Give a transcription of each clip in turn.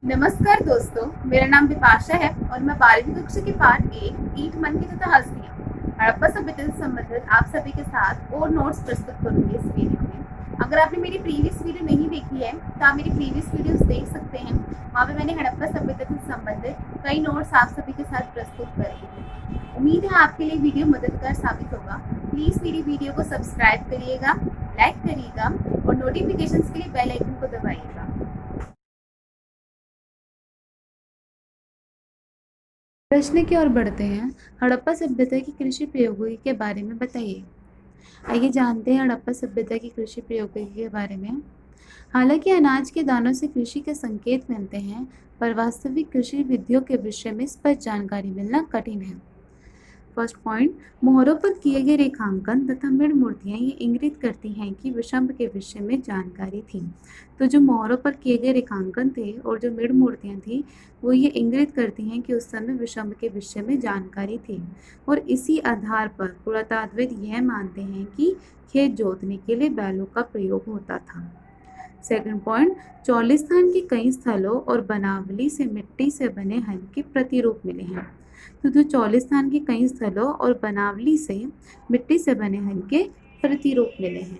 नमस्कार दोस्तों, मेरा नाम बिपाशा है और मैं 12वीं कक्षा के पाठ एक ईंट मन की तथा हस्तियां हड़प्पा सभ्यता से संबंधित आप सभी के साथ और नोट्स प्रस्तुत करूंगी इस वीडियो में। अगर आपने मेरी प्रीवियस वीडियो नहीं देखी है तो आप मेरी प्रीवियस वीडियोस देख सकते हैं। वहाँ पे मैंने हड़प्पा सभ्यता से संबंधित कई नोट्स आप सभी के साथ प्रस्तुत करे हैं। उम्मीद है आपके लिए वीडियो मददगार साबित होगा। प्लीज़ मेरी वीडियो को सब्सक्राइब करिएगा, लाइक करिएगा और नोटिफिकेशन के लिए बेल आइकन को दबाइएगा। प्रश्न की ओर बढ़ते हैं। हड़प्पा सभ्यता की कृषि प्रयोगों के बारे में बताइए। आइए जानते हैं हड़प्पा सभ्यता की कृषि प्रयोगों के बारे में। हालांकि अनाज के दानों से कृषि के संकेत मिलते हैं, पर वास्तविक कृषि विधियों के विषय में स्पष्ट जानकारी मिलना कठिन है। फर्स्ट पॉइंट, मोहरों पर किए गए रेखांकन तथा मृण मूर्तियां ये इंगित करती हैं कि विषम के विषय में जानकारी थी। तो जो मोहरों पर किए गए रेखांकन थे और जो मृण मूर्तियां थी वो ये इंगित करती हैं कि उस समय विषम के विषय में जानकारी थी। और इसी आधार पर पुरातत्वविद यह मानते हैं कि खेत जोतने के लिए बैलों का प्रयोग होता था। सेकंड पॉइंट, चौलिस्तान के कई स्थलों और बनावली से मिट्टी से बने हल के प्रतिरूप मिले हैं। तो चौलिस्तान के कई स्थलों और बनावली से मिट्टी से बने हल के प्रतिरूप मिले हैं।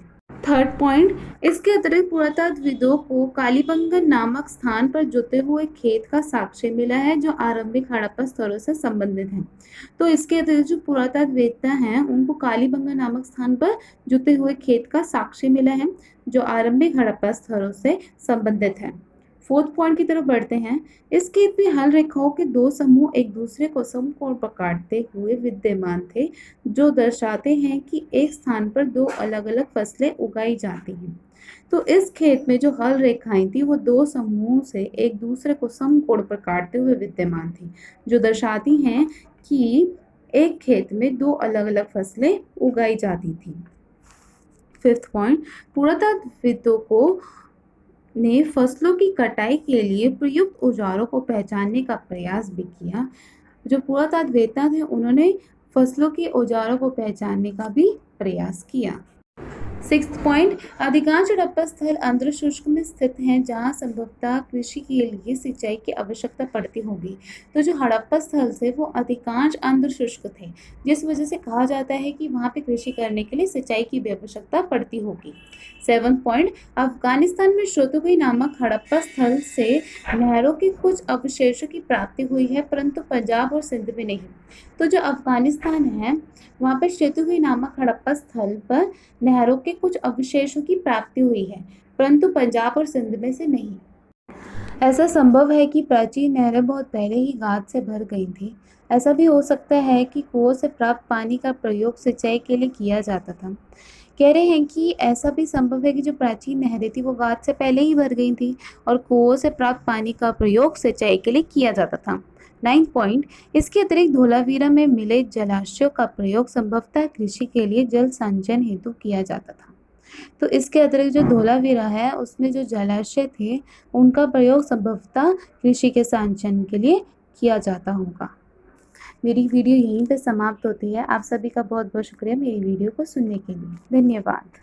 थर्ड पॉइंट, इसके अतिरिक्त पुरातत्वविदों को कालीबंगन नामक स्थान पर जुते हुए खेत का साक्ष्य मिला है जो आरंभिक हड़प्पा स्थलों से संबंधित है। तो इसके अतिरिक्त जो पुरातत्ववेत्ता हैं उनको कालीबंगन नामक स्थान पर जुते हुए खेत का साक्ष्य मिला है जो आरंभिक हड़प्पा स्थलों से संबंधित है। फोर्थ पॉइंट की तरफ बढ़ते हैं। इस खेत में हल रेखाओं के दो समूह एक दूसरे को समकोण पर काटते हुए विद्यमान थे, जो दर्शाते हैं कि एक स्थान पर दो अलग अलग फसलें उगाई जाती हैं। तो इस खेत में जो हल रेखाएं थी वो दो समूहों से एक दूसरे को समकोण पर काटते हुए विद्यमान थी, जो दर्शाती हैं कि एक खेत में दो अलग अलग फसलें उगाई जाती थी। फिफ्थ पॉइंट, पुरातत्वविदों को ने फसलों की कटाई के लिए प्रयुक्त औजारों को पहचानने का प्रयास भी किया। जो पुरातत्ववेत्ता थे उन्होंने फसलों के औजारों को पहचानने का भी प्रयास किया। सिक्स्थ पॉइंट, अधिकांश हड़प्पा स्थल आंध्र शुष्क में स्थित हैं जहां संभवतः कृषि के लिए सिंचाई की आवश्यकता पड़ती होगी। तो जो हड़प्पा स्थल थे वो अधिकांश आंध्र शुष्क थे, जिस वजह से कहा जाता है कि वहां पे कृषि करने के लिए सिंचाई की भी आवश्यकता पड़ती होगी। सेवंथ पॉइंट, अफगानिस्तान में श्रोतुगई नामक हड़प्पा स्थल से नहरों के कुछ अवशेषों की प्राप्ति हुई है, परंतु पंजाब और सिंध में नहीं। तो जो अफगानिस्तान है वहाँ पर श्वेतुगई नामक हड़प्पा स्थल पर नहरों के कुछ अवशेषों की प्राप्ति हुई है, परंतु पंजाब और सिंध में से नहीं। ऐसा संभव है कि प्राचीन नहरें बहुत पहले ही गाद से भर गई थी। ऐसा भी हो सकता है कि कुओं से प्राप्त पानी का प्रयोग सिंचाई के लिए किया जाता था। कह रहे हैं कि ऐसा भी संभव है कि जो प्राचीन नहरें थी वो गाद से पहले ही भर गई थी और कुओं से प्राप्त पानी का प्रयोग सिंचाई के लिए किया जाता था। नाइन्थ पॉइंट, इसके अतिरिक्त धोलावीरा में मिले जलाशयों का प्रयोग संभवतः कृषि के लिए जल संचयन हेतु किया जाता था। तो इसके अतिरिक्त जो धोलावीरा है उसमें जो जलाशय थे उनका प्रयोग संभवतः कृषि के संचयन के लिए किया जाता होगा। मेरी वीडियो यहीं पे समाप्त होती है। आप सभी का बहुत बहुत शुक्रिया मेरी वीडियो को सुनने के लिए। धन्यवाद।